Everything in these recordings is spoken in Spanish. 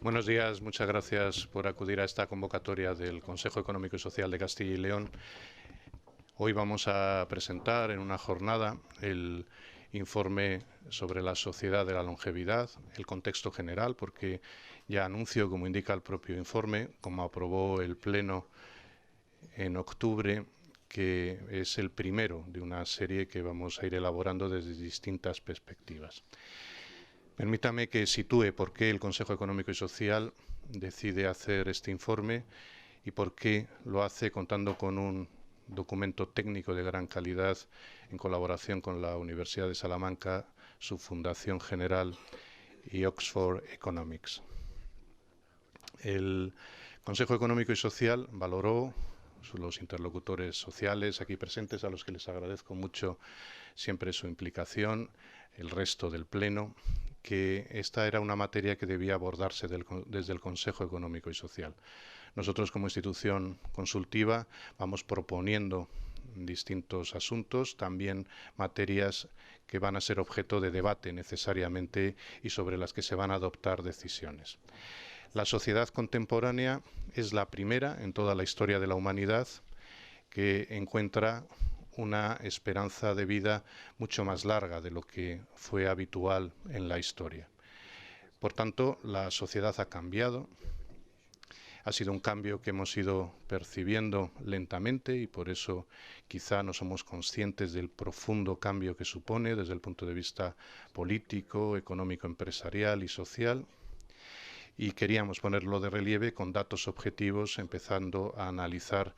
Buenos días, muchas gracias por acudir a esta convocatoria del Consejo Económico y Social de Castilla y León. Hoy vamos a presentar en una jornada el informe sobre la sociedad de la longevidad, el contexto general, porque ya anuncio, como indica el propio informe, como aprobó el Pleno en octubre, que es el primero de una serie que vamos a ir elaborando desde distintas perspectivas. Permítame que sitúe por qué el Consejo Económico y Social decide hacer este informe y por qué lo hace contando con un documento técnico de gran calidad en colaboración con la Universidad de Salamanca, su Fundación General y Oxford Economics. El Consejo Económico y Social valoró, los interlocutores sociales aquí presentes, a los que les agradezco mucho siempre su implicación, el resto del Pleno, que esta era una materia que debía abordarse desde el Consejo Económico y Social. Nosotros, como institución consultiva, vamos proponiendo distintos asuntos, también materias que van a ser objeto de debate necesariamente y sobre las que se van a adoptar decisiones. La sociedad contemporánea es la primera en toda la historia de la humanidad que encuentra una esperanza de vida mucho más larga de lo que fue habitual en la historia. Por tanto, la sociedad ha cambiado. Ha sido un cambio que hemos ido percibiendo lentamente y por eso quizá no somos conscientes del profundo cambio que supone desde el punto de vista político, económico, empresarial y social. Y queríamos ponerlo de relieve con datos objetivos, empezando a analizar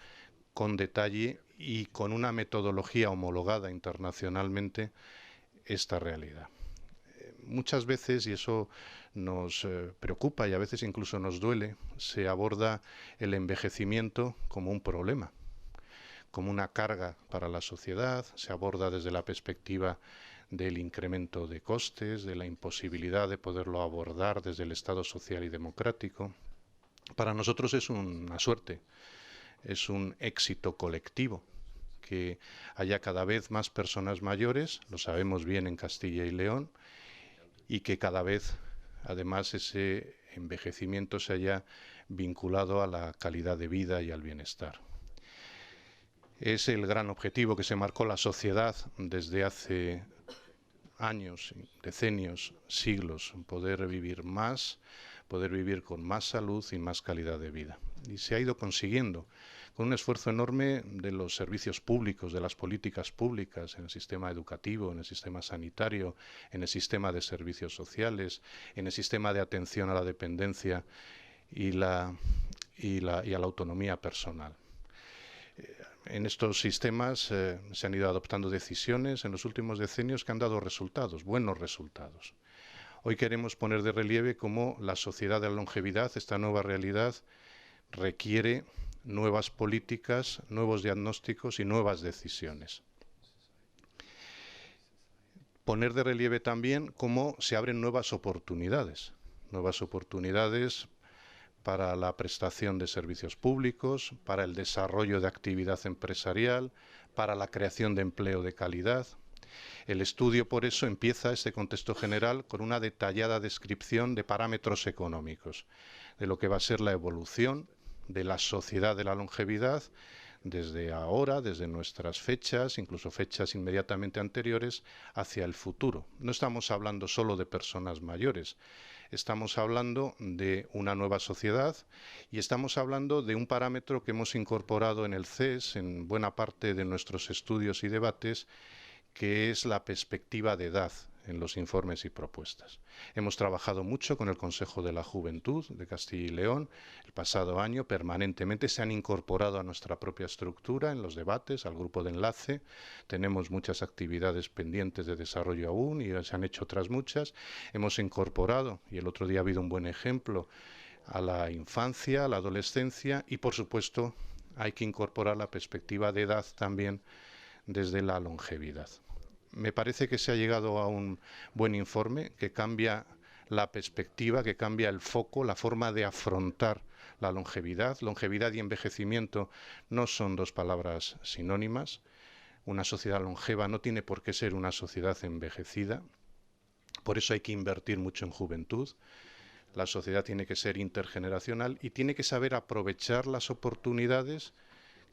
con detalle y con una metodología homologada internacionalmente esta realidad. Muchas veces, y eso nos preocupa y a veces incluso nos duele, se aborda el envejecimiento como un problema, como una carga para la sociedad, se aborda desde la perspectiva del incremento de costes, de la imposibilidad de poderlo abordar desde el Estado social y democrático. Para nosotros es una suerte, es un éxito colectivo que haya cada vez más personas mayores, lo sabemos bien en Castilla y León, y que cada vez, además, ese envejecimiento se haya vinculado a la calidad de vida y al bienestar. Es el gran objetivo que se marcó la sociedad desde hace años, decenios, siglos, poder vivir más, poder vivir con más salud y más calidad de vida. Y se ha ido consiguiendo con un esfuerzo enorme de los servicios públicos, de las políticas públicas, en el sistema educativo, en el sistema sanitario, en el sistema de servicios sociales, en el sistema de atención a la dependencia y a la autonomía personal. En estos sistemas se han ido adoptando decisiones en los últimos decenios que han dado resultados, buenos resultados. Hoy queremos poner de relieve cómo la sociedad de la longevidad, esta nueva realidad, requiere nuevas políticas, nuevos diagnósticos y nuevas decisiones. Poner de relieve también cómo se abren nuevas oportunidades para la prestación de servicios públicos, para el desarrollo de actividad empresarial, para la creación de empleo de calidad. El estudio, por eso, empieza este contexto general con una detallada descripción de parámetros económicos, de lo que va a ser la evolución de la sociedad de la longevidad desde ahora, desde nuestras fechas, incluso fechas inmediatamente anteriores, hacia el futuro. No estamos hablando solo de personas mayores, estamos hablando de una nueva sociedad y estamos hablando de un parámetro que hemos incorporado en el CES, en buena parte de nuestros estudios y debates, que es la perspectiva de edad en los informes y propuestas. Hemos trabajado mucho con el Consejo de la Juventud de Castilla y León. El pasado año permanentemente se han incorporado a nuestra propia estructura en los debates, al grupo de enlace. Tenemos muchas actividades pendientes de desarrollo aún y se han hecho otras muchas. Hemos incorporado, y el otro día ha habido un buen ejemplo, a la infancia, a la adolescencia y, por supuesto, hay que incorporar la perspectiva de edad también desde la longevidad. Me parece que se ha llegado a un buen informe que cambia la perspectiva, que cambia el foco, la forma de afrontar la longevidad. Longevidad y envejecimiento no son dos palabras sinónimas. Una sociedad longeva no tiene por qué ser una sociedad envejecida. Por eso hay que invertir mucho en juventud. la sociedad tiene que ser intergeneracional y tiene que saber aprovechar las oportunidades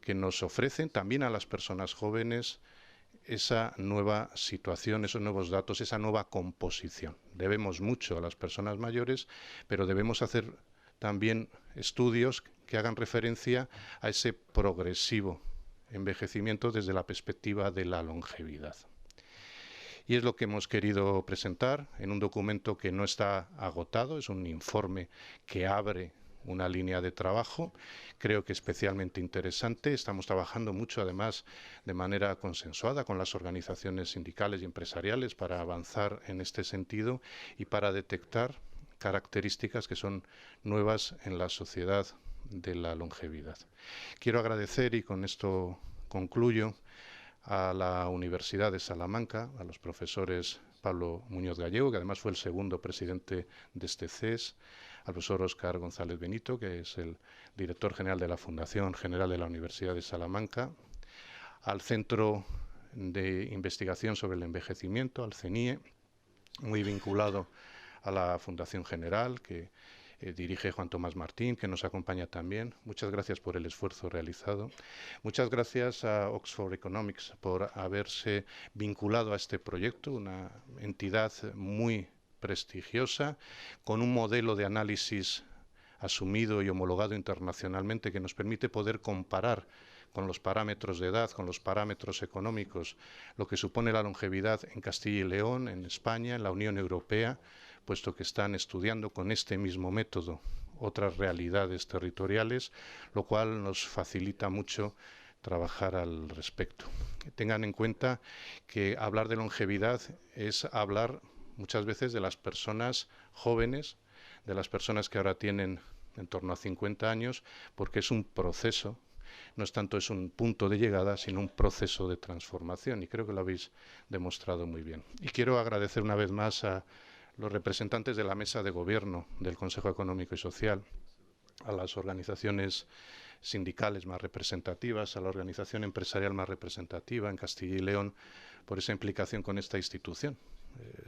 que nos ofrecen también a las personas jóvenes esa nueva situación, esos nuevos datos, esa nueva composición. Debemos mucho a las personas mayores, pero debemos hacer también estudios que hagan referencia a ese progresivo envejecimiento desde la perspectiva de la longevidad. Y es lo que hemos querido presentar en un documento que no está agotado, es un informe que abre una línea de trabajo, creo que especialmente interesante. Estamos trabajando mucho, además, de manera consensuada con las organizaciones sindicales y empresariales para avanzar en este sentido y para detectar características que son nuevas en la sociedad de la longevidad. Quiero agradecer, y con esto concluyo, a la Universidad de Salamanca, a los profesores Pablo Muñoz Gallego, que además fue el segundo presidente de este CES, al profesor Óscar González Benito, que es el director general de la Fundación General de la Universidad de Salamanca, al Centro de Investigación sobre el Envejecimiento, al CENIE, muy vinculado a la Fundación General, que dirige Juan Tomás Martín, que nos acompaña también. Muchas gracias por el esfuerzo realizado. Muchas gracias a Oxford Economics por haberse vinculado a este proyecto, una entidad muy prestigiosa, con un modelo de análisis asumido y homologado internacionalmente que nos permite poder comparar con los parámetros de edad, con los parámetros económicos, lo que supone la longevidad en Castilla y León, en España, en la Unión Europea, puesto que están estudiando con este mismo método otras realidades territoriales, lo cual nos facilita mucho trabajar al respecto. Tengan en cuenta que hablar de longevidad es hablar muchas veces de las personas jóvenes, de las personas que ahora tienen en torno a 50 años, porque es un proceso, no es tanto es un punto de llegada, sino un proceso de transformación, y creo que lo habéis demostrado muy bien. Y quiero agradecer una vez más a los representantes de la mesa de gobierno del Consejo Económico y Social, a las organizaciones sindicales más representativas, a la organización empresarial más representativa en Castilla y León, por esa implicación con esta institución.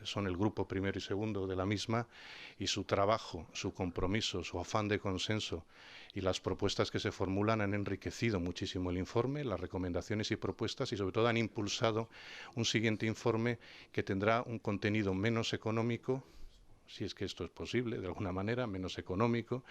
Son el grupo primero y segundo de la misma, y su trabajo, su compromiso, su afán de consenso y las propuestas que se formulan han enriquecido muchísimo el informe, las recomendaciones y propuestas, y sobre todo han impulsado un siguiente informe que tendrá un contenido menos económico, si es que esto es posible, de alguna manera, menos económico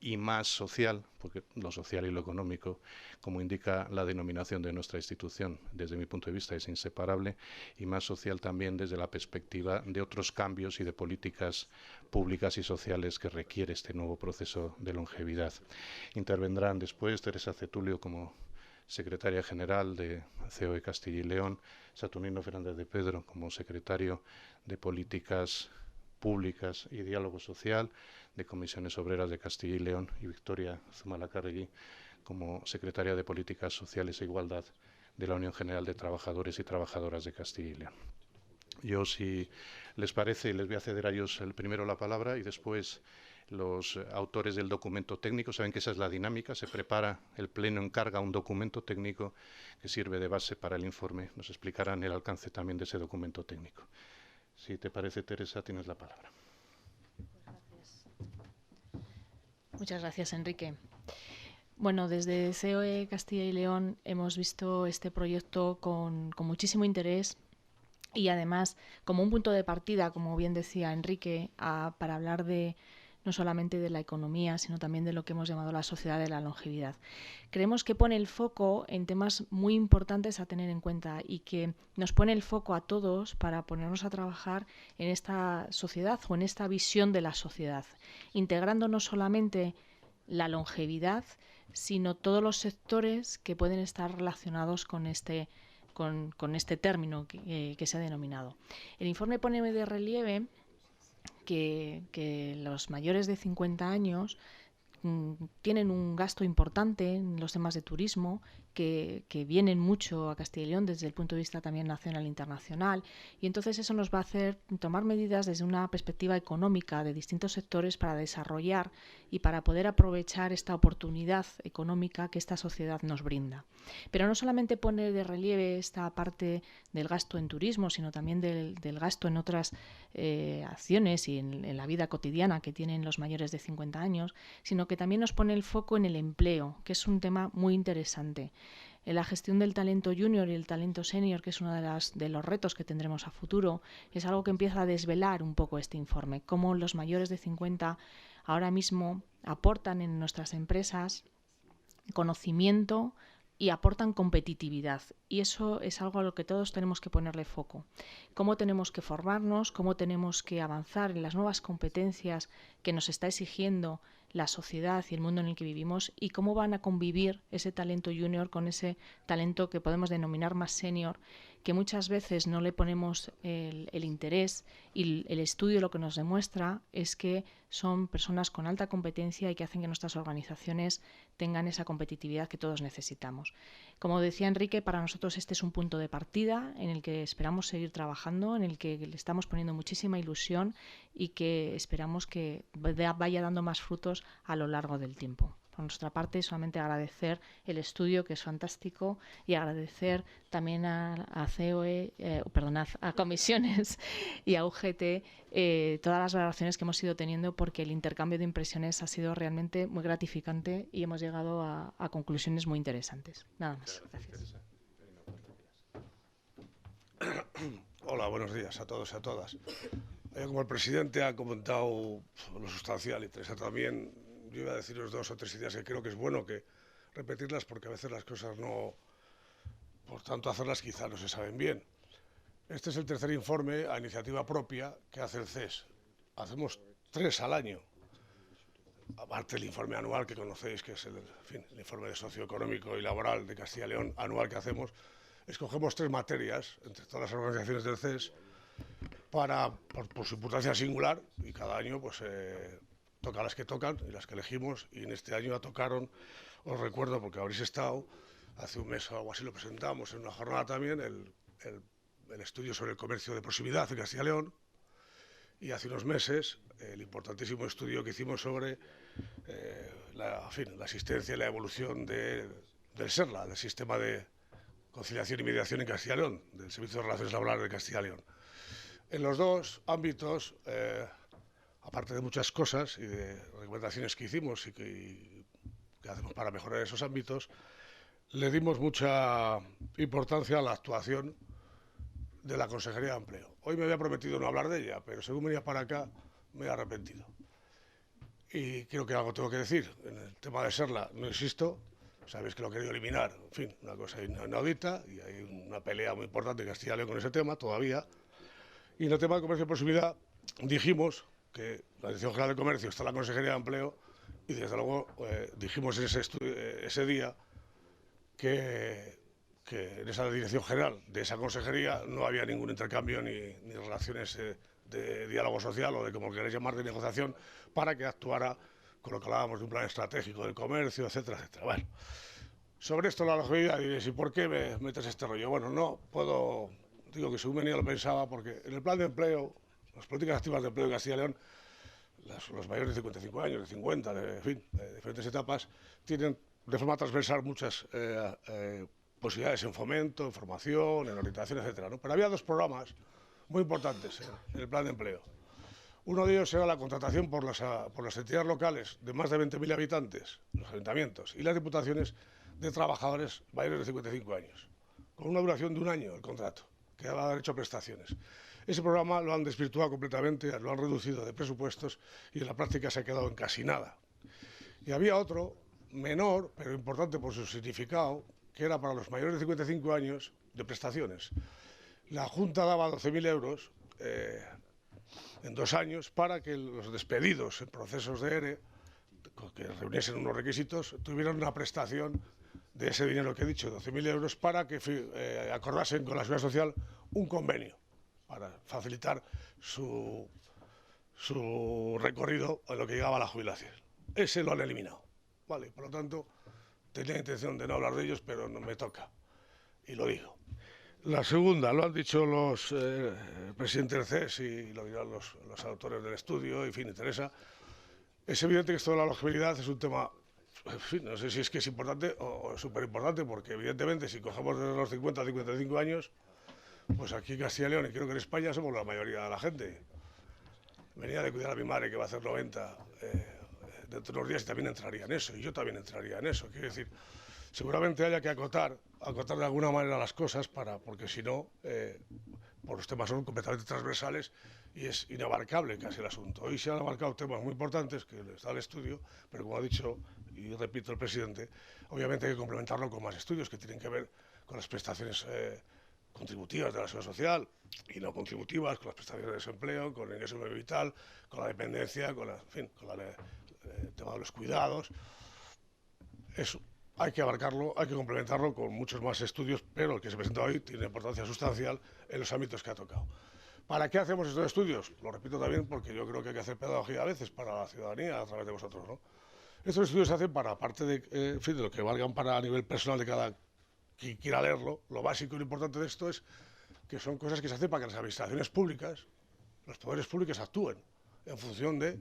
y más social, porque lo social y lo económico, como indica la denominación de nuestra institución, desde mi punto de vista es inseparable, y más social también desde la perspectiva de otros cambios y de políticas públicas y sociales que requiere este nuevo proceso de longevidad. Intervendrán después Teresa Cetulio como secretaria general de COE Castilla y León, Saturnino Fernández de Pedro como secretario de Políticas Públicas y Diálogo Social de Comisiones Obreras de Castilla y León, y Victoria Zumalacárregui como secretaria de Políticas Sociales e Igualdad de la Unión General de Trabajadores y Trabajadoras de Castilla y León. Yo, si les parece, les voy a ceder a ellos primero la palabra, y después los autores del documento técnico. Saben que esa es la dinámica, se prepara, el Pleno encarga un documento técnico que sirve de base para el informe. Nos explicarán el alcance también de ese documento técnico. Si te parece, Teresa, tienes la palabra. Muchas gracias, Enrique. Bueno, desde COE Castilla y León hemos visto este proyecto con muchísimo interés, y además como un punto de partida, como bien decía Enrique, para hablar no solamente de la economía, sino también de lo que hemos llamado la sociedad de la longevidad. Creemos que pone el foco en temas muy importantes a tener en cuenta, y que nos pone el foco a todos para ponernos a trabajar en esta sociedad o en esta visión de la sociedad, integrando no solamente la longevidad, sino todos los sectores que pueden estar relacionados con este término que se ha denominado. El informe pone de relieve que los mayores de 50 años tienen un gasto importante en los temas de turismo, que vienen mucho a Castilla y León desde el punto de vista también nacional e internacional, y entonces eso nos va a hacer tomar medidas desde una perspectiva económica de distintos sectores para desarrollar y para poder aprovechar esta oportunidad económica que esta sociedad nos brinda. Pero no solamente pone de relieve esta parte del gasto en turismo, sino también del gasto en otras acciones y en la vida cotidiana que tienen los mayores de 50 años, sino que también nos pone el foco en el empleo, que es un tema muy interesante. En la gestión del talento junior y el talento senior, que es uno de los retos que tendremos a futuro, es algo que empieza a desvelar un poco este informe, cómo los mayores de 50 ahora mismo aportan en nuestras empresas conocimiento y aportan competitividad. Y eso es algo a lo que todos tenemos que ponerle foco. Cómo tenemos que formarnos, cómo tenemos que avanzar en las nuevas competencias que nos está exigiendo la sociedad y el mundo en el que vivimos, y cómo van a convivir ese talento junior con ese talento que podemos denominar más senior, que muchas veces no le ponemos el interés, y el estudio lo que nos demuestra es que son personas con alta competencia y que hacen que nuestras organizaciones tengan esa competitividad que todos necesitamos. Como decía Enrique, para nosotros este es un punto de partida en el que esperamos seguir trabajando, en el que le estamos poniendo muchísima ilusión y que esperamos que vaya dando más frutos a lo largo del tiempo. Por nuestra parte, solamente agradecer el estudio, que es fantástico, y agradecer también a COE, a Comisiones y a UGT todas las valoraciones que hemos ido teniendo, porque el intercambio de impresiones ha sido realmente muy gratificante y hemos llegado a conclusiones muy interesantes. Nada más. Gracias. Hola, buenos días a todos y a todas. Como el presidente ha comentado lo sustancial y Teresa también, yo iba a deciros 2 o 3 ideas que creo que es bueno que repetirlas, porque a veces las cosas no, por tanto hacerlas quizá no se saben bien. Este es el tercer informe a iniciativa propia que hace el CES. Hacemos 3 al año, aparte del informe anual que conocéis, que es el informe de socioeconómico y laboral de Castilla y León anual que hacemos. Escogemos 3 materias entre todas las organizaciones del CES para, por su importancia singular, y cada año pues toca las que tocan y las que elegimos, y en este año tocaron, os recuerdo porque habréis estado, hace un mes o algo así lo presentamos en una jornada también, el estudio sobre el comercio de proximidad en Castilla y León, y hace unos meses el importantísimo estudio que hicimos sobre la asistencia y la evolución del SERLA, del Sistema de Conciliación y Mediación en Castilla y León, del Servicio de Relaciones Laborales de Castilla y León. En los 2 ámbitos, aparte de muchas cosas y de recomendaciones que hicimos y que hacemos para mejorar esos ámbitos, le dimos mucha importancia a la actuación de la Consejería de Empleo. Hoy me había prometido no hablar de ella, pero según venía para acá me he arrepentido. Y creo que algo tengo que decir. En el tema de SERLA no existo, sabéis que lo he querido eliminar, en fin, una cosa inaudita, y hay una pelea muy importante en Castilla y León con ese tema todavía. Y en el tema de comercio de proximidad dijimos que la Dirección General de Comercio está en la Consejería de Empleo, y desde luego dijimos en ese día que en esa Dirección General de esa Consejería no había ningún intercambio ni relaciones de diálogo social o de como queréis llamar, de negociación, para que actuara con lo que hablábamos de un plan estratégico del comercio, etcétera, etcétera. Bueno, sobre esto la lógica, diréis, ¿y por qué me metes este rollo? Bueno, no puedo, digo que según venía lo pensaba, porque en el plan de empleo, las políticas activas de empleo de Castilla y León, los mayores de 55 años, de 50, en fin, de diferentes etapas, tienen de forma transversal muchas posibilidades en fomento, en formación, en orientación, etcétera, ¿no? Pero había 2 programas muy importantes en el plan de empleo. Uno de ellos era la contratación por las entidades locales de más de 20.000 habitantes, los ayuntamientos, y las diputaciones, de trabajadores mayores de 55 años, con una duración de 1 año el contrato, que daba derecho a prestaciones. Ese programa lo han desvirtuado completamente, lo han reducido de presupuestos y en la práctica se ha quedado en casi nada. Y había otro, menor, pero importante por su significado, que era para los mayores de 55 años de prestaciones. La Junta daba 12.000 euros en 2 años para que los despedidos en procesos de ERE, que reuniesen unos requisitos, tuvieran una prestación de ese dinero que he dicho, 12.000 euros, para que acordasen con la Seguridad Social un convenio para facilitar su recorrido a lo que llegaba a la jubilación. ese lo han eliminado. Vale, por lo tanto, tenía intención de no hablar de ellos, pero no me toca, y lo digo. La segunda, lo han dicho los presidentes del CES y lo dirán los autores del estudio, en fin, interesa. Es evidente que esto de la longevidad es un tema, en fin, no sé si es que es importante o súper importante, porque evidentemente si cogemos desde los 50 a 55 años, pues aquí en Castilla y León y creo que en España somos la mayoría de la gente. Venía de cuidar a mi madre que va a hacer 90 dentro de unos días y también entraría en eso, y yo también entraría en eso. Quiero decir, seguramente haya que acotar de alguna manera las cosas, porque si no, por los temas son completamente transversales y es inabarcable casi el asunto. Hoy se han abarcado temas muy importantes que está el estudio, pero como ha dicho y repito el presidente, obviamente hay que complementarlo con más estudios que tienen que ver con las prestaciones contributivas de la seguridad social y no contributivas, con las prestaciones de desempleo, con el ingreso mínimo vital, con la dependencia, con el tema de los cuidados. Eso hay que abarcarlo, hay que complementarlo con muchos más estudios, pero el que se presenta hoy tiene importancia sustancial en los ámbitos que ha tocado. ¿Para qué hacemos estos estudios? Lo repito también porque yo creo que hay que hacer pedagogía a veces para la ciudadanía a través de vosotros, ¿no? Estos estudios se hacen para, aparte de, en fin, de lo que valgan para a nivel personal de cada quien quiera leerlo, lo básico y lo importante de esto es que son cosas que se hacen para que las administraciones públicas, los poderes públicos actúen en función de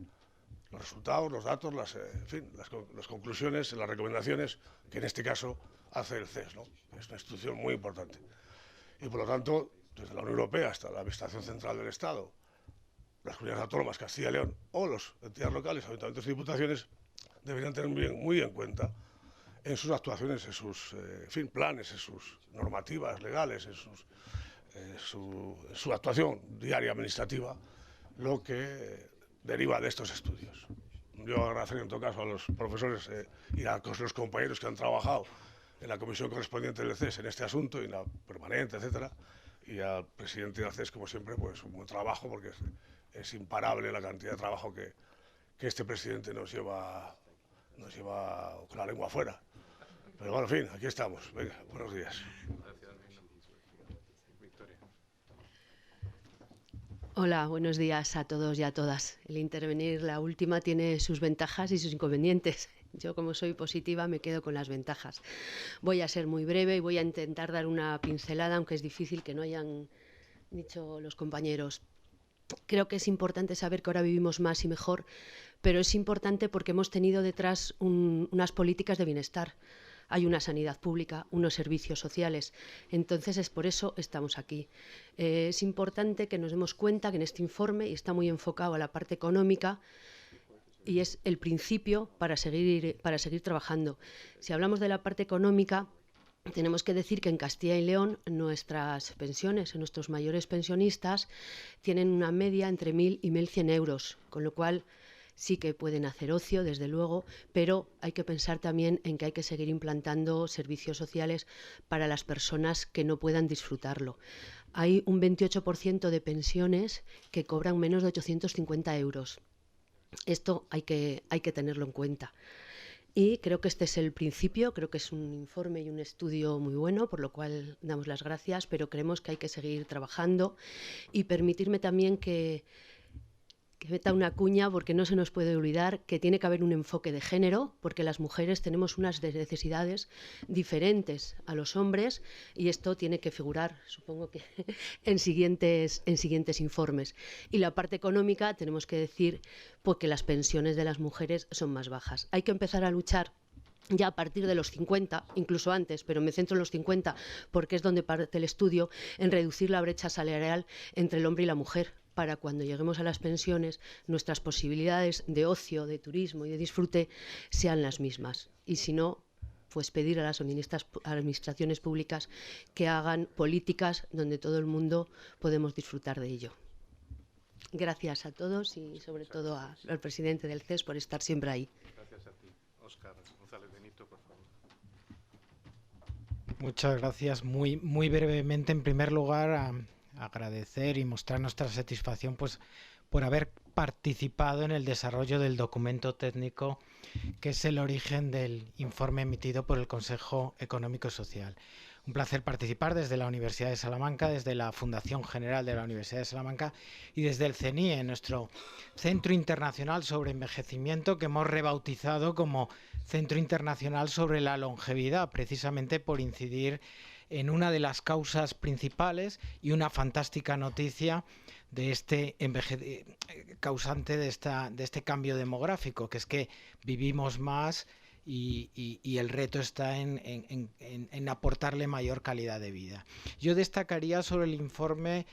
los resultados, los datos, las conclusiones, las recomendaciones que en este caso hace el CES, ¿no? Es una institución muy importante. Y por lo tanto, desde la Unión Europea hasta la Administración Central del Estado, las comunidades autónomas, Castilla y León, o las entidades locales, ayuntamientos y diputaciones, deberían tener muy en cuenta en sus actuaciones, en sus planes, en sus normativas legales, en su actuación diaria administrativa, lo que deriva de estos estudios. Yo agradecer en todo caso a los profesores y a los compañeros que han trabajado en la comisión correspondiente del CES en este asunto y en la permanente, etcétera, y al presidente del CES, como siempre, pues un buen trabajo, porque es imparable la cantidad de trabajo que este presidente nos lleva con la lengua afuera. Pero bueno, en fin, aquí estamos. Venga, buenos días. Hola, buenos días a todos y a todas. El intervenir la última tiene sus ventajas y sus inconvenientes. Yo, como soy positiva, me quedo con las ventajas. Voy a ser muy breve y voy a intentar dar una pincelada, aunque es difícil que no hayan dicho los compañeros. Creo que es importante saber que ahora vivimos más y mejor, pero es importante porque hemos tenido detrás unas políticas de bienestar. Hay una sanidad pública, unos servicios sociales. Entonces, es por eso estamos aquí. Es importante que nos demos cuenta que en este informe, y está muy enfocado a la parte económica, y es el principio para seguir trabajando. Si hablamos de la parte económica, tenemos que decir que en Castilla y León nuestras pensiones, nuestros mayores pensionistas, tienen una media entre 1.000 y 1.100 euros, con lo cual sí que pueden hacer ocio, desde luego, pero hay que pensar también en que hay que seguir implantando servicios sociales para las personas que no puedan disfrutarlo. Hay un 28% de pensiones que cobran menos de 850 euros. Esto hay que tenerlo en cuenta. Y creo que este es el principio, creo que es un informe y un estudio muy bueno, por lo cual damos las gracias, pero creemos que hay que seguir trabajando y permitirme también que meta una cuña, porque no se nos puede olvidar que tiene que haber un enfoque de género, porque las mujeres tenemos unas necesidades diferentes a los hombres y esto tiene que figurar, supongo que en siguientes informes. Y la parte económica, tenemos que decir porque las pensiones de las mujeres son más bajas. Hay que empezar a luchar ya a partir de los 50, incluso antes, pero me centro en los 50 porque es donde parte el estudio, en reducir la brecha salarial entre el hombre y la mujer, para cuando lleguemos a las pensiones nuestras posibilidades de ocio, de turismo y de disfrute sean las mismas. Y si no, pues pedir a las administraciones públicas que hagan políticas donde todo el mundo podemos disfrutar de ello. Gracias a todos y sobre todo al presidente del CES por estar siempre ahí. Gracias a ti. Óscar González Benito, por favor. Muchas gracias. Muy brevemente, en primer lugar, agradecer y mostrar nuestra satisfacción pues por haber participado en el desarrollo del documento técnico que es el origen del informe emitido por el Consejo Económico y Social. un placer participar desde la Universidad de Salamanca, desde la Fundación General de la Universidad de Salamanca y desde el CENIE, nuestro Centro Internacional sobre Envejecimiento, que hemos rebautizado como Centro Internacional sobre la Longevidad, precisamente por incidir en una de las causas principales y una fantástica noticia de este causante de este cambio demográfico, que es que vivimos más y el reto está en aportarle mayor calidad de vida. Yo destacaría sobre el informe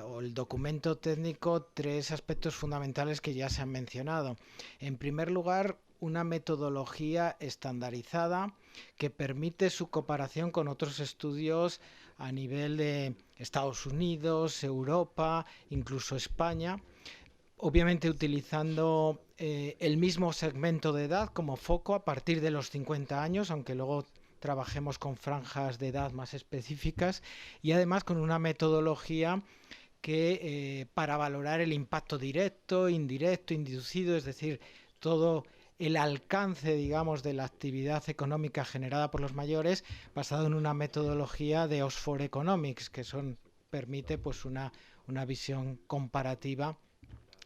o el documento técnico 3 aspectos fundamentales que ya se han mencionado. En primer lugar, una metodología estandarizada que permite su comparación con otros estudios a nivel de Estados Unidos, Europa, incluso España, obviamente utilizando el mismo segmento de edad como foco a partir de los 50 años, aunque luego trabajemos con franjas de edad más específicas, y además con una metodología que para valorar el impacto directo, indirecto, inducido, es decir, todo el alcance, digamos, de la actividad económica generada por los mayores, basado en una metodología de Oxford Economics, que permite pues una visión comparativa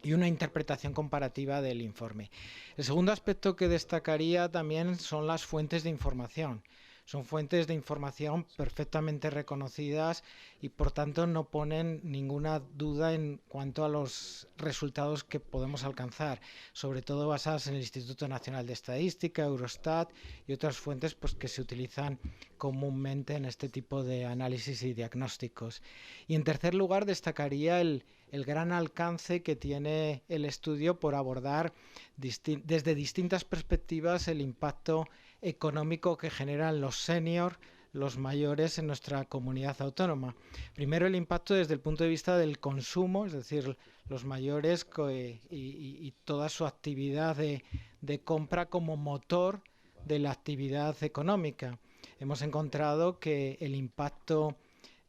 y una interpretación comparativa del informe. El segundo aspecto que destacaría también son las fuentes de información. Son fuentes de información perfectamente reconocidas y por tanto no ponen ninguna duda en cuanto a los resultados que podemos alcanzar, sobre todo basadas en el Instituto Nacional de Estadística, Eurostat y otras fuentes pues, que se utilizan comúnmente en este tipo de análisis y diagnósticos. Y en tercer lugar destacaría el gran alcance que tiene el estudio por abordar desde distintas perspectivas el impacto económico que generan los seniors, los mayores en nuestra comunidad autónoma. Primero el impacto desde el punto de vista del consumo, es decir, los mayores y toda su actividad de compra como motor de la actividad económica. Hemos encontrado que el impacto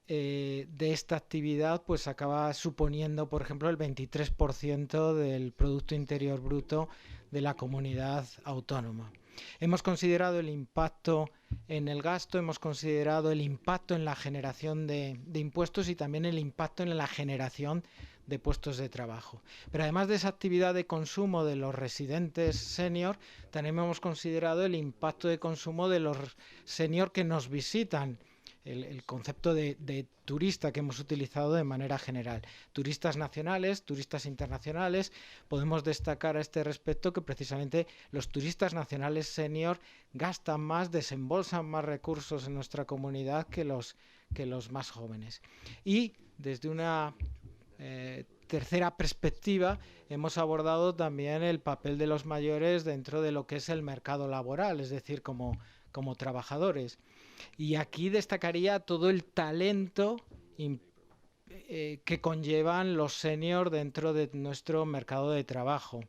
de esta actividad pues acaba suponiendo, por ejemplo, el 23% del Producto Interior Bruto de la comunidad autónoma. Hemos considerado el impacto en el gasto, hemos considerado el impacto en la generación de impuestos y también el impacto en la generación de puestos de trabajo. Pero además de esa actividad de consumo de los residentes senior, también hemos considerado el impacto de consumo de los senior que nos visitan. El concepto de turista que hemos utilizado de manera general. Turistas nacionales, turistas internacionales. Podemos destacar a este respecto que precisamente los turistas nacionales senior gastan más, desembolsan más recursos en nuestra comunidad que los más jóvenes. Y desde una tercera perspectiva hemos abordado también el papel de los mayores dentro de lo que es el mercado laboral, es decir, como trabajadores. Y aquí destacaría todo el talento que conllevan los seniors dentro de nuestro mercado de trabajo.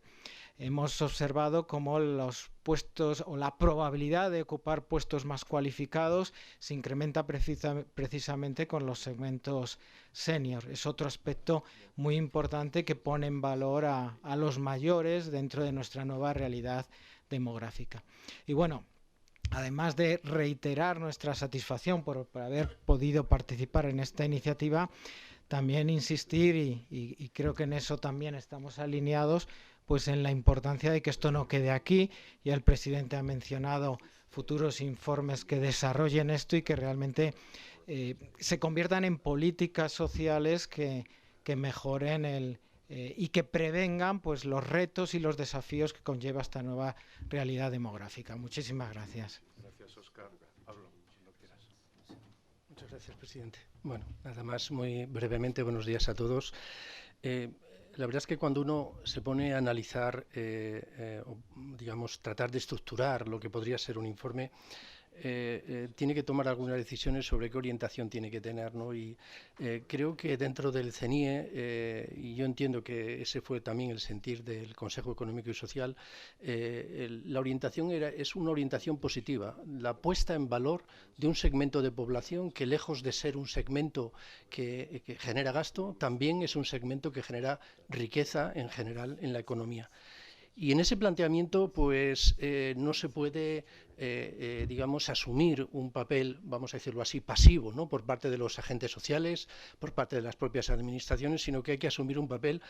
Hemos observado cómo los puestos o la probabilidad de ocupar puestos más cualificados se incrementa precisamente con los segmentos senior. Es otro aspecto muy importante que pone en valor a los mayores dentro de nuestra nueva realidad demográfica. Y bueno, además de reiterar nuestra satisfacción por haber podido participar en esta iniciativa, también insistir, y creo que en eso también estamos alineados, pues en la importancia de que esto no quede aquí. Ya el presidente ha mencionado futuros informes que desarrollen esto y que realmente se conviertan en políticas sociales que mejoren y que prevengan pues los retos y los desafíos que conlleva esta nueva realidad demográfica. Muchísimas gracias. Gracias, Óscar. Pablo, cuando quieras. Muchas gracias, presidente. Bueno, nada más, muy brevemente, buenos días a todos. La verdad es que cuando uno se pone a analizar, digamos, tratar de estructurar lo que podría ser un informe, tiene que tomar algunas decisiones sobre qué orientación tiene que tener, ¿no? Y creo que dentro del CENIE, y yo entiendo que ese fue también el sentir del Consejo Económico y Social, la orientación es una orientación positiva, la puesta en valor de un segmento de población que, lejos de ser un segmento que genera gasto, también es un segmento que genera riqueza en general en la economía. Y en ese planteamiento, pues no se puede, digamos, asumir un papel, vamos a decirlo así, pasivo, ¿no?, por parte de los agentes sociales, por parte de las propias administraciones, sino que hay que asumir un papel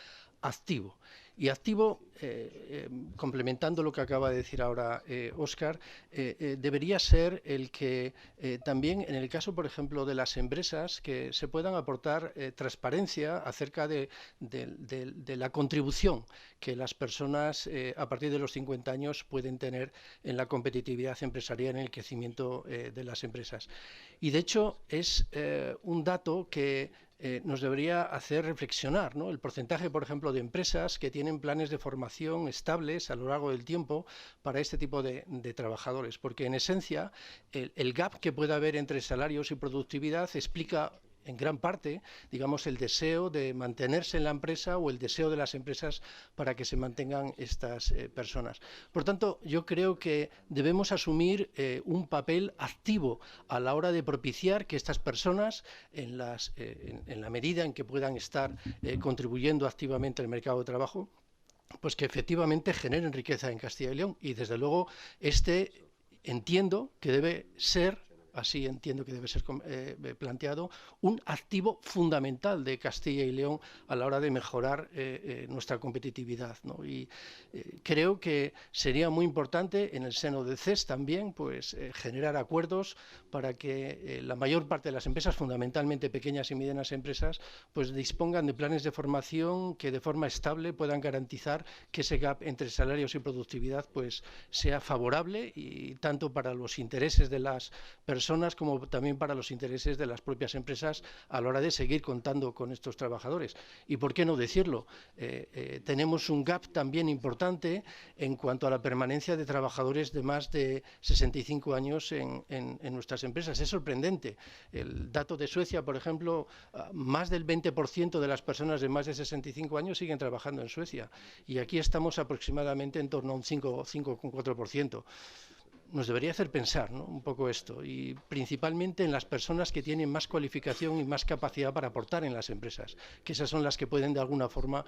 activo. Y activo, complementando lo que acaba de decir ahora Óscar, debería ser el que también, en el caso, por ejemplo, de las empresas, que se puedan aportar transparencia acerca de la contribución que las personas a partir de los 50 años pueden tener en la competitividad empresarial, en el crecimiento de las empresas. Y de hecho es un dato que nos debería hacer reflexionar, ¿no? El porcentaje, por ejemplo, de empresas que tienen planes de formación estables a lo largo del tiempo para este tipo de trabajadores, porque en esencia el gap que pueda haber entre salarios y productividad explica en gran parte, digamos, el deseo de mantenerse en la empresa o el deseo de las empresas para que se mantengan estas personas. Por tanto, yo creo que debemos asumir un papel activo a la hora de propiciar que estas personas, en la medida en que puedan estar contribuyendo activamente al mercado de trabajo, pues que efectivamente generen riqueza en Castilla y León. Y, desde luego, entiendo que debe ser, así entiendo que debe ser planteado, un activo fundamental de Castilla y León a la hora de mejorar nuestra competitividad, ¿no? Y creo que sería muy importante en el seno del CES también, pues, generar acuerdos para que la mayor parte de las empresas, fundamentalmente pequeñas y medianas empresas, pues dispongan de planes de formación que de forma estable puedan garantizar que ese gap entre salarios y productividad pues sea favorable, y tanto para los intereses de las personas como también para los intereses de las propias empresas a la hora de seguir contando con estos trabajadores. Y por qué no decirlo, tenemos un gap también importante en cuanto a la permanencia de trabajadores de más de 65 años en nuestras empresas. Es sorprendente. El dato de Suecia, por ejemplo, más del 20% de las personas de más de 65 años siguen trabajando en Suecia, y aquí estamos aproximadamente en torno a un 5,4%. Nos debería hacer pensar, ¿no?, un poco esto, y principalmente en las personas que tienen más cualificación y más capacidad para aportar en las empresas, que esas son las que pueden de alguna forma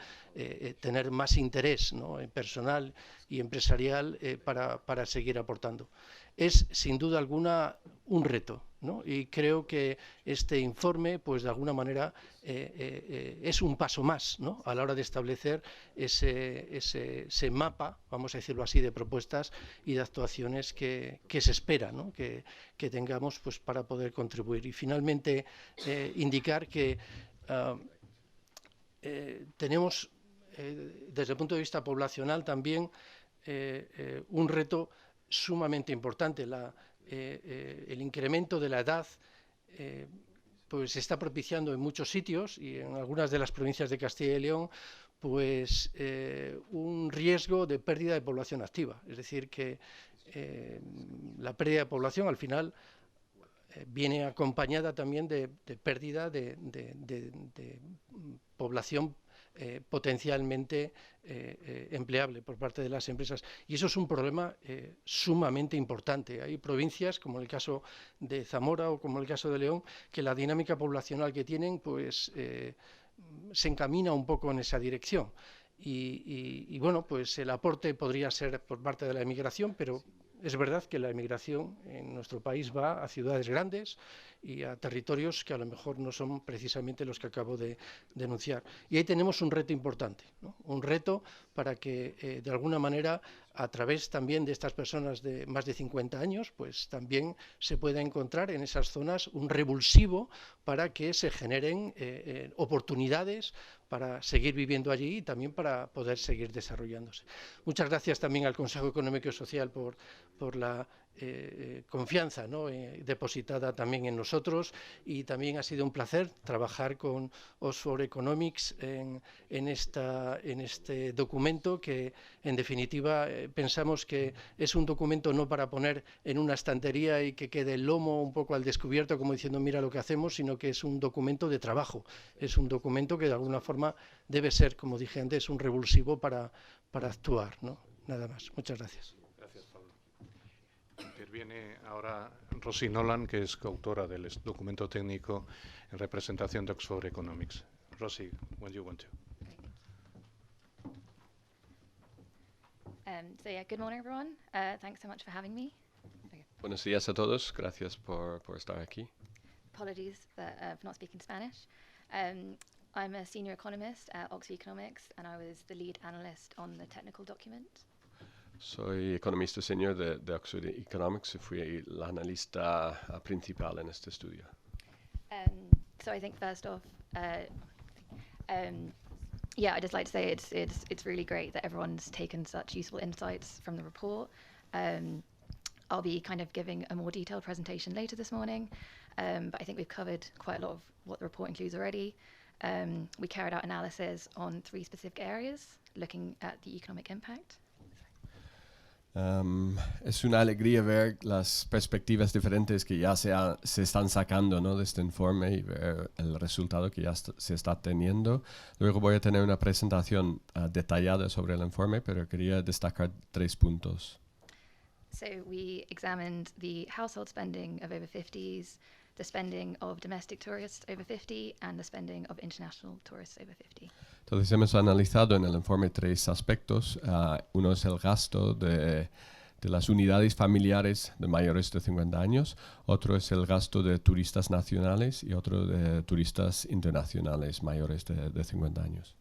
tener más interés, ¿no?, personal y empresarial para seguir aportando. Es sin duda alguna un reto, ¿no? Y creo que este informe, pues de alguna manera, es un paso más, ¿no?, a la hora de establecer ese mapa, vamos a decirlo así, de propuestas y de actuaciones que se espera, ¿no?, que tengamos pues para poder contribuir. Y finalmente indicar que tenemos desde el punto de vista poblacional también un reto sumamente importante. El incremento de la edad pues se está propiciando en muchos sitios, y en algunas de las provincias de Castilla y León, pues un riesgo de pérdida de población activa. Es decir, que la pérdida de población al final viene acompañada también de pérdida de población potencialmente empleable por parte de las empresas, y eso es un problema sumamente importante. Hay provincias, como el caso de Zamora o como el caso de León, que la dinámica poblacional que tienen pues se encamina un poco en esa dirección, y bueno, pues el aporte podría ser por parte de la emigración, pero es verdad que la emigración en nuestro país va a ciudades grandes y a territorios que a lo mejor no son precisamente los que acabo de denunciar. Y ahí tenemos un reto importante, ¿no?, un reto para que de alguna manera, a través también de estas personas de más de 50 años, pues también se pueda encontrar en esas zonas un revulsivo para que se generen oportunidades para seguir viviendo allí y también para poder seguir desarrollándose. Muchas gracias también al Consejo Económico y Social por la confianza, ¿no?, depositada también en nosotros, y también ha sido un placer trabajar con Oxford Economics en este documento, que en definitiva pensamos que es un documento no para poner en una estantería y que quede el lomo un poco al descubierto como diciendo mira lo que hacemos, sino que es un documento de trabajo, es un documento que de alguna forma debe ser, como dije antes, un revulsivo para actuar, ¿no? Nada más. Muchas gracias. Interviene ahora Rosie Nolan, que es coautora del documento técnico en representación de Oxford Economics. Rosie, when you want to. So yeah, good morning, everyone. Thanks so much for having me. Okay. Buenos días a todos, gracias por estar aquí. Apologies for not speaking Spanish. I'm a senior economist at Oxford Economics, and I was the lead analyst on the technical document. Soy economista senior de Oxford Economics y fui la analista principal en este estudio. So I think first off, yeah, I'd just like to say it's really great that everyone's taken such useful insights from the report. I'll be kind of giving a more detailed presentation later this morning, but I think we've covered quite a lot of what the report includes already. We carried out analysis on 3 specific areas, looking at the economic impact. Es una alegría ver las perspectivas diferentes que ya se están sacando, ¿no?, de este informe y ver el resultado que ya se está teniendo. Luego voy a tener una presentación detallada sobre el informe, pero quería destacar 3 puntos. So we examined the household spending of over 50s, the spending of domestic tourists over 50, and the spending of international tourists over 50. Entonces hemos analizado en el informe 3 aspectos. Uno es el gasto de las unidades familiares de mayores de 50 años, otro es el gasto de turistas nacionales y otro de turistas internacionales mayores de 50 años.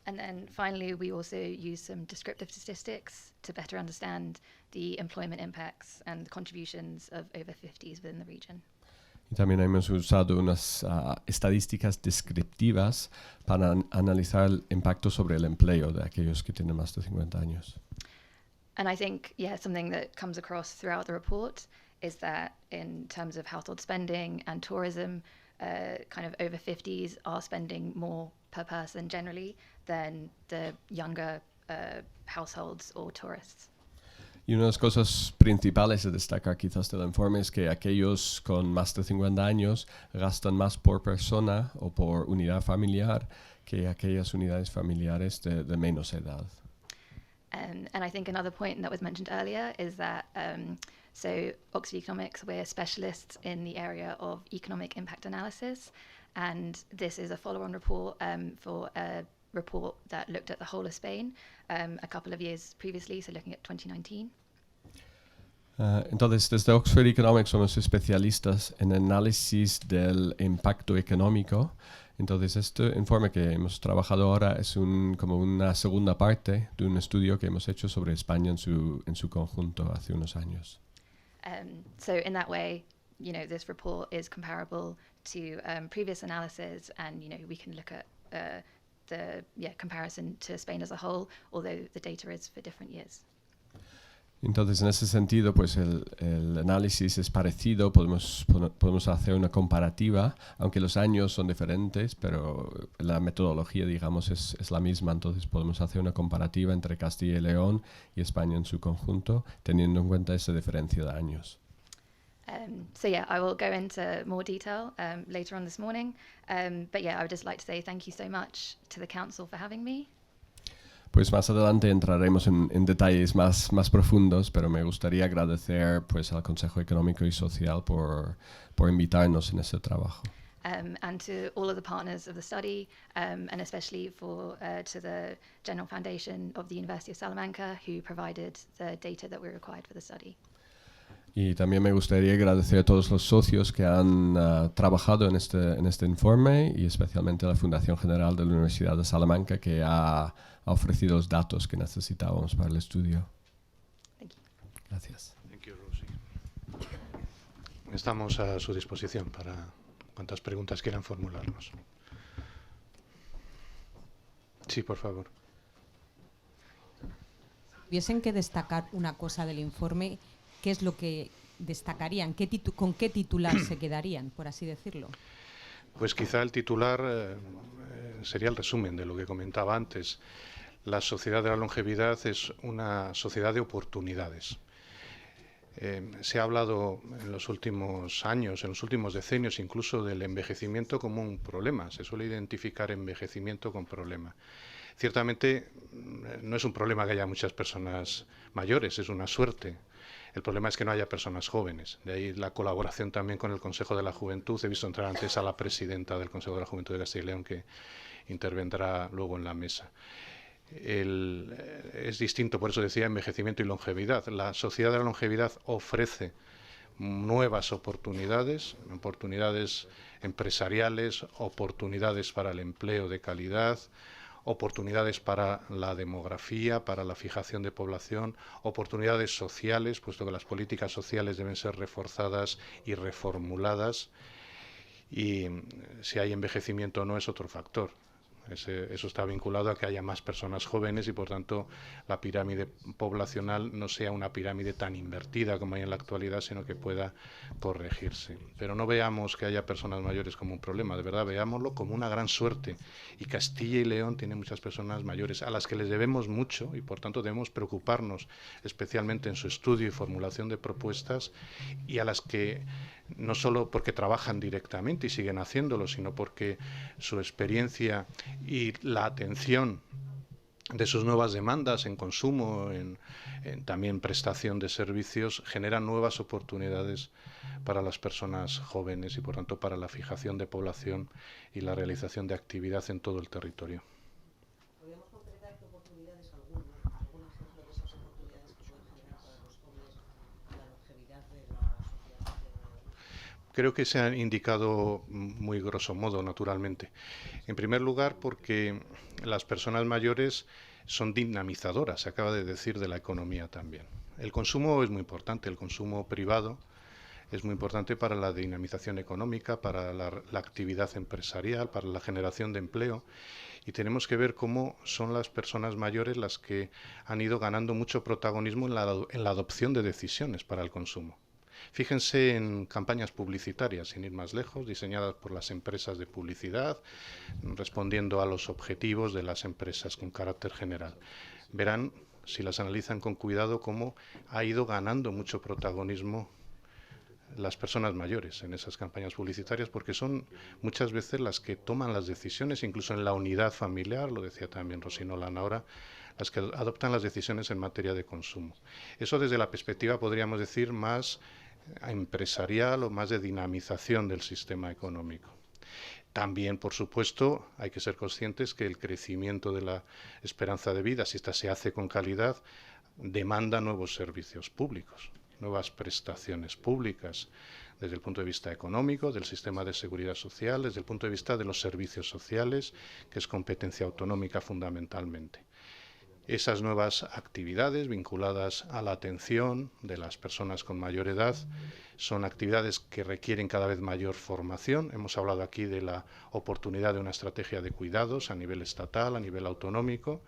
And then finally, we also used some descriptive statistics to better understand the employment impacts and the contributions of over 50s within the region. Y también hemos usado unas estadísticas descriptivas para analizar el impacto sobre el empleo de aquellos que tienen más de 50 años. And I think, yeah, something that comes across throughout the report is that in terms of household spending and tourism, kind of over 50s are spending more per person generally than the younger households or tourists. Y una de las cosas principales a destacar quizás del informe es que aquellos con más de 50 años gastan más por persona o por unidad familiar que aquellas unidades familiares de menos edad. And I think another point that was mentioned earlier is that so Oxford Economics, we're specialists in the area of economic impact analysis, and this is a follow-on report for a report that looked at the whole of Spain a couple of years previously, so looking at 2019. Entonces, desde Oxford Economics somos especialistas en análisis del impacto económico. Entonces, este informe que hemos trabajado ahora es como una segunda parte de un estudio que hemos hecho sobre España en su conjunto hace unos años. So in that way, you know, this report is comparable to previous analysis, and, you know, we can look at the comparison to Spain as a whole, although the data is for different years. Entonces, en ese sentido, pues el análisis es parecido, podemos hacer una comparativa, aunque los años son diferentes, pero la metodología, digamos, es la misma. Entonces, podemos hacer una comparativa entre Castilla y León y España en su conjunto, teniendo en cuenta esa diferencia de años. So yeah, I will go into more detail later on this morning, but yeah, I would just like to say thank you so much to the Council for having me. Pues más adelante entraremos en detalles más profundos, pero me gustaría agradecer pues al Consejo Económico y Social por invitarnos en este trabajo. And to all of the partners of the study, and especially to the General Foundation of the University of Salamanca, who provided the data that we required for the study. Y también me gustaría agradecer a todos los socios que han trabajado en este informe, y especialmente a la Fundación General de la Universidad de Salamanca, que ha ofrecido los datos que necesitábamos para el estudio. Gracias. Thank you, Rosie. Estamos a su disposición para cuantas preguntas quieran formularnos. Sí, por favor. Si tuviesen que destacar una cosa del informe, ¿qué es lo que destacarían? ¿Con qué titular se quedarían, por así decirlo? Pues quizá el titular sería el resumen de lo que comentaba antes. La sociedad de la longevidad es una sociedad de oportunidades. Se ha hablado en los últimos años, en los últimos decenios, incluso del envejecimiento como un problema. Se suele identificar envejecimiento con problema. Ciertamente no es un problema que haya muchas personas mayores, es una suerte. El problema es que no haya personas jóvenes. De ahí la colaboración también con el Consejo de la Juventud. He visto entrar antes a la presidenta del Consejo de la Juventud de Castilla y León, que intervendrá luego en la mesa. es distinto, por eso decía envejecimiento y longevidad. La sociedad de la longevidad ofrece nuevas oportunidades empresariales, oportunidades para el empleo de calidad, oportunidades para la demografía, para la fijación de población, oportunidades sociales, puesto que las políticas sociales deben ser reforzadas y reformuladas, y si hay envejecimiento o no es otro factor. Eso está vinculado a que haya más personas jóvenes y, por tanto, la pirámide poblacional no sea una pirámide tan invertida como hay en la actualidad, sino que pueda corregirse. Pero no veamos que haya personas mayores como un problema, de verdad, veámoslo como una gran suerte. Y Castilla y León tiene muchas personas mayores a las que les debemos mucho y, por tanto, debemos preocuparnos especialmente en su estudio y formulación de propuestas, y a las que no solo porque trabajan directamente y siguen haciéndolo, sino porque su experiencia y la atención de sus nuevas demandas en consumo, en también prestación de servicios, generan nuevas oportunidades para las personas jóvenes y, por tanto, para la fijación de población y la realización de actividad en todo el territorio. ¿Podríamos concretar qué oportunidades, algún ejemplo de esas oportunidades que pueden generar para los jóvenes la longevidad de la sociedad? Creo que se han indicado muy grosso modo, naturalmente. En primer lugar, porque las personas mayores son dinamizadoras, se acaba de decir, de la economía también. El consumo es muy importante, el consumo privado es muy importante para la dinamización económica, para la actividad empresarial, para la generación de empleo, y tenemos que ver cómo son las personas mayores las que han ido ganando mucho protagonismo en la adopción de decisiones para el consumo. Fíjense en campañas publicitarias, sin ir más lejos, diseñadas por las empresas de publicidad, respondiendo a los objetivos de las empresas con carácter general. Verán, si las analizan con cuidado, cómo ha ido ganando mucho protagonismo las personas mayores en esas campañas publicitarias, porque son muchas veces las que toman las decisiones, incluso en la unidad familiar, lo decía también Rosina Olano ahora, las que adoptan las decisiones en materia de consumo. Eso desde la perspectiva, podríamos decir, más empresarial o más de dinamización del sistema económico. También, por supuesto, hay que ser conscientes que el crecimiento de la esperanza de vida, si ésta se hace con calidad, demanda nuevos servicios públicos, nuevas prestaciones públicas, desde el punto de vista económico, del sistema de seguridad social, desde el punto de vista de los servicios sociales, que es competencia autonómica fundamentalmente. Esas nuevas actividades vinculadas a la atención de las personas con mayor edad son actividades que requieren cada vez mayor formación. Hemos hablado aquí de la oportunidad de una estrategia de cuidados a nivel estatal, a nivel autonómico.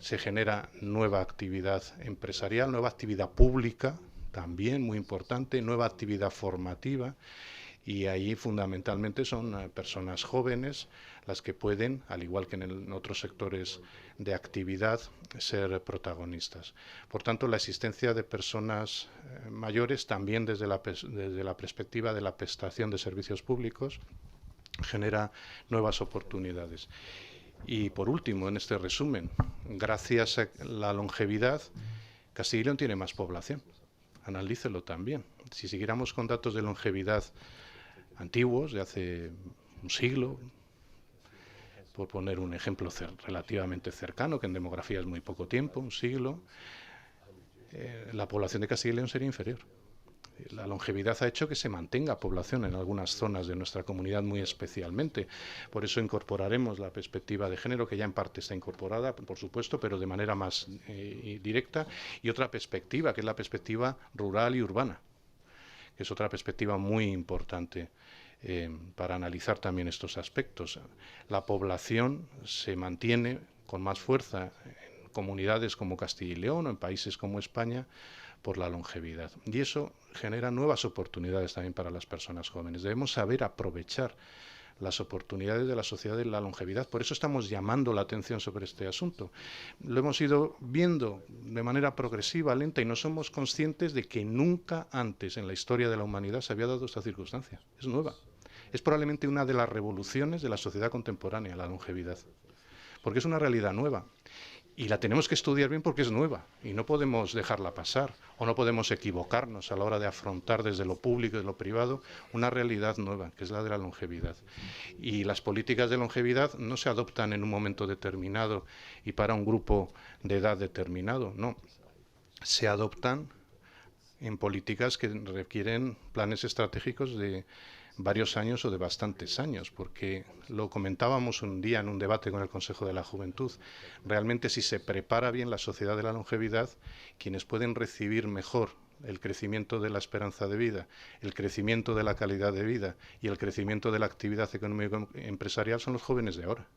Se genera nueva actividad empresarial, nueva actividad pública, también muy importante, nueva actividad formativa. Y ahí fundamentalmente son personas jóvenes las que pueden, al igual que en otros sectores de actividad, ser protagonistas. Por tanto, la existencia de personas mayores, también desde la perspectiva de la prestación de servicios públicos, genera nuevas oportunidades. Y por último, en este resumen, gracias a la longevidad, Castilla y León tiene más población. Analícelo también. Si siguiéramos con datos de longevidad antiguos, de hace un siglo, por poner un ejemplo relativamente cercano, que en demografía es muy poco tiempo, un siglo, la población de Castilla y León sería inferior. La longevidad ha hecho que se mantenga población en algunas zonas de nuestra comunidad muy especialmente. Por eso incorporaremos la perspectiva de género, que ya en parte está incorporada, por supuesto, pero de manera más directa, y otra perspectiva, que es la perspectiva rural y urbana, que es otra perspectiva muy importante para analizar también estos aspectos. La población se mantiene con más fuerza en comunidades como Castilla y León o en países como España por la longevidad. Y eso genera nuevas oportunidades también para las personas jóvenes. Debemos saber aprovechar las oportunidades de la sociedad de la longevidad. Por eso estamos llamando la atención sobre este asunto. Lo hemos ido viendo de manera progresiva, lenta, y no somos conscientes de que nunca antes en la historia de la humanidad se había dado esta circunstancia. Es nueva. Es probablemente una de las revoluciones de la sociedad contemporánea, la longevidad, porque es una realidad nueva. Y la tenemos que estudiar bien porque es nueva y no podemos dejarla pasar o no podemos equivocarnos a la hora de afrontar desde lo público y lo privado una realidad nueva, que es la de la longevidad. Y las políticas de longevidad no se adoptan en un momento determinado y para un grupo de edad determinado, no. Se adoptan en políticas que requieren planes estratégicos de varios años o de bastantes años, porque lo comentábamos un día en un debate con el Consejo de la Juventud. Realmente, si se prepara bien la sociedad de la longevidad, quienes pueden recibir mejor el crecimiento de la esperanza de vida, el crecimiento de la calidad de vida y el crecimiento de la actividad económica empresarial son los jóvenes de ahora.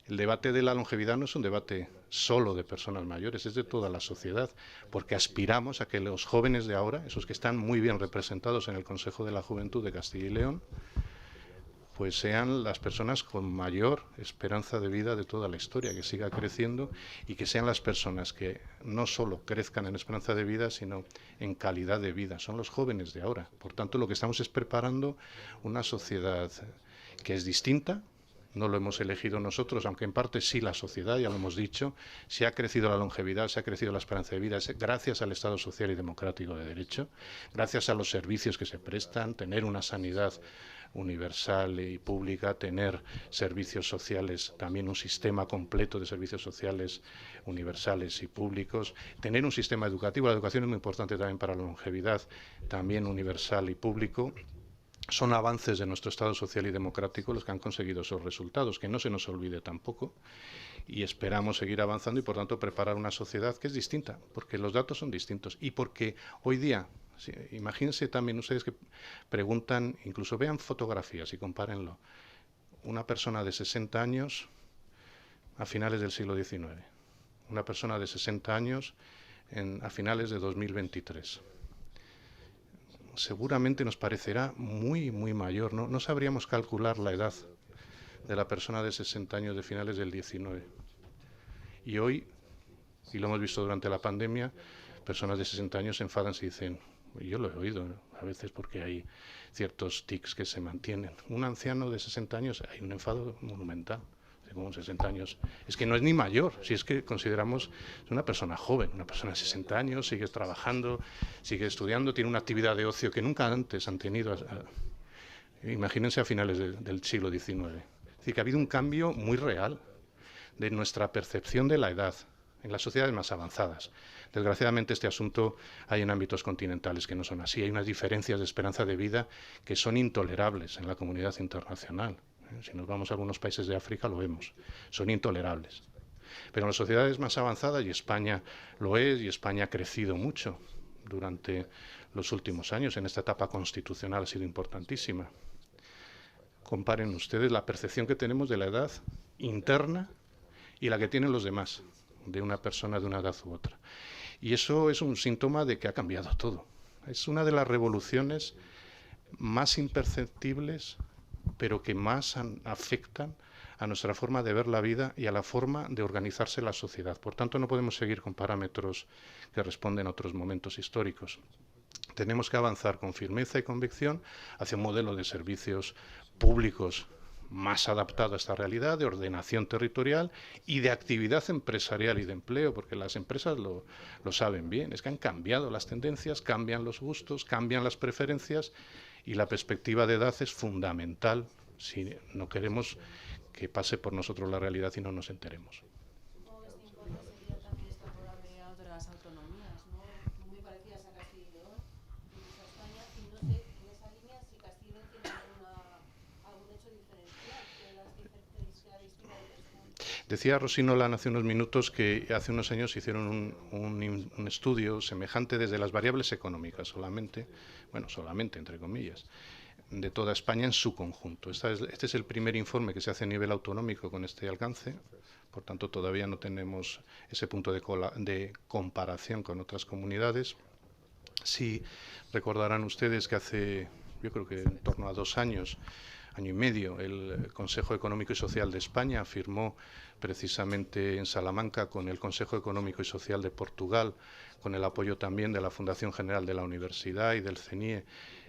El debate de la longevidad no es un debate solo de personas mayores, es de toda la sociedad, porque aspiramos a que los jóvenes de ahora, esos que están muy bien representados en el Consejo de la Juventud de Castilla y León, pues sean las personas con mayor esperanza de vida de toda la historia, que siga creciendo y que sean las personas que no solo crezcan en esperanza de vida, sino en calidad de vida. Son los jóvenes de ahora. Por tanto, lo que estamos es preparando una sociedad que es distinta. No lo hemos elegido nosotros, aunque en parte sí la sociedad, ya lo hemos dicho. Se ha crecido la longevidad, se ha crecido la esperanza de vida, gracias al Estado social y democrático de derecho, gracias a los servicios que se prestan, tener una sanidad universal y pública, tener servicios sociales, también un sistema completo de servicios sociales universales y públicos, tener un sistema educativo. La educación es muy importante también para la longevidad, también universal y público. Son avances de nuestro Estado social y democrático los que han conseguido esos resultados, que no se nos olvide tampoco, y esperamos seguir avanzando y, por tanto, preparar una sociedad que es distinta, porque los datos son distintos y porque hoy día, sí, imagínense también ustedes que preguntan, incluso vean fotografías y compárenlo, una persona de 60 años a finales del siglo XIX, una persona de 60 años a finales de 2023. Seguramente nos parecerá muy, muy mayor. No sabríamos calcular la edad de la persona de 60 años de finales del 19. Y hoy, y lo hemos visto durante la pandemia, personas de 60 años se enfadan y dicen, yo lo he oído, ¿no?, a veces porque hay ciertos tics que se mantienen. Un anciano de 60 años, hay un enfado monumental. Con 60 años, es que no es ni mayor, si es que consideramos una persona joven, una persona de 60 años, sigue trabajando, sigue estudiando, tiene una actividad de ocio que nunca antes han tenido, imagínense a finales del siglo XIX. Es decir, que ha habido un cambio muy real de nuestra percepción de la edad en las sociedades más avanzadas. Desgraciadamente este asunto hay en ámbitos continentales que no son así, hay unas diferencias de esperanza de vida que son intolerables en la comunidad internacional. Si nos vamos a algunos países de África lo vemos, son intolerables. Pero en las sociedades más avanzadas, y España lo es, y España ha crecido mucho durante los últimos años, en esta etapa constitucional ha sido importantísima. Comparen ustedes la percepción que tenemos de la edad interna y la que tienen los demás, de una persona de una edad u otra. Y eso es un síntoma de que ha cambiado todo. Es una de las revoluciones más imperceptibles, pero que más afectan a nuestra forma de ver la vida y a la forma de organizarse la sociedad. Por tanto, no podemos seguir con parámetros que responden a otros momentos históricos. Tenemos que avanzar con firmeza y convicción hacia un modelo de servicios públicos más adaptado a esta realidad, de ordenación territorial y de actividad empresarial y de empleo, porque las empresas lo saben bien, es que han cambiado las tendencias, cambian los gustos, cambian las preferencias, y la perspectiva de edad es fundamental si no queremos que pase por nosotros la realidad y no nos enteremos. ¿Cómo este informe sería también extrapolable a otras autonomías, ¿no? Muy parecidas a Castilla y León, incluso a España, y no sé, en esa línea, si Castilla y León tiene algún hecho diferencial que las diferencias. Decía Rosino Lan hace unos minutos que hace unos años hicieron un estudio semejante desde las variables económicas solamente, bueno, solamente entre comillas, de toda España en su conjunto. Este es el primer informe que se hace a nivel autonómico con este alcance, por tanto todavía no tenemos ese punto de comparación con otras comunidades. Sí recordarán ustedes que hace, yo creo que en torno a 2 años, año y medio, el Consejo Económico y Social de España firmó precisamente en Salamanca con el Consejo Económico y Social de Portugal, con el apoyo también de la Fundación General de la Universidad y del CENIE,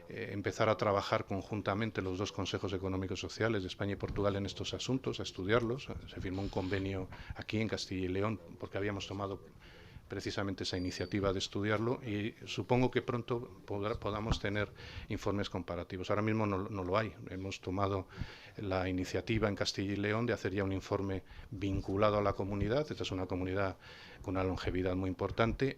empezar a trabajar conjuntamente los dos consejos económicos sociales de España y Portugal en estos asuntos, a estudiarlos. Se firmó un convenio aquí en Castilla y León porque habíamos tomado precisamente esa iniciativa de estudiarlo y supongo que pronto podamos tener informes comparativos. Ahora mismo no lo hay. Hemos tomado la iniciativa en Castilla y León de hacer ya un informe vinculado a la comunidad. Esta es una comunidad con una longevidad muy importante.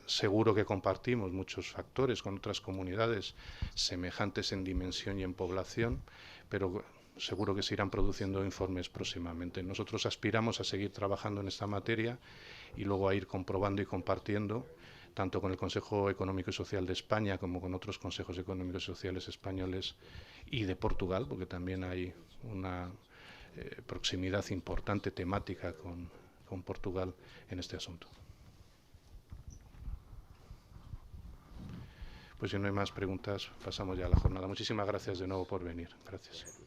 Seguro que compartimos muchos factores con otras comunidades semejantes en dimensión y en población, pero seguro que se irán produciendo informes próximamente. Nosotros aspiramos a seguir trabajando en esta materia y luego a ir comprobando y compartiendo, tanto con el Consejo Económico y Social de España como con otros consejos económicos y sociales españoles y de Portugal, porque también hay una proximidad importante temática con Portugal en este asunto. Pues si no hay más preguntas, pasamos ya a la jornada. Muchísimas gracias de nuevo por venir. Gracias.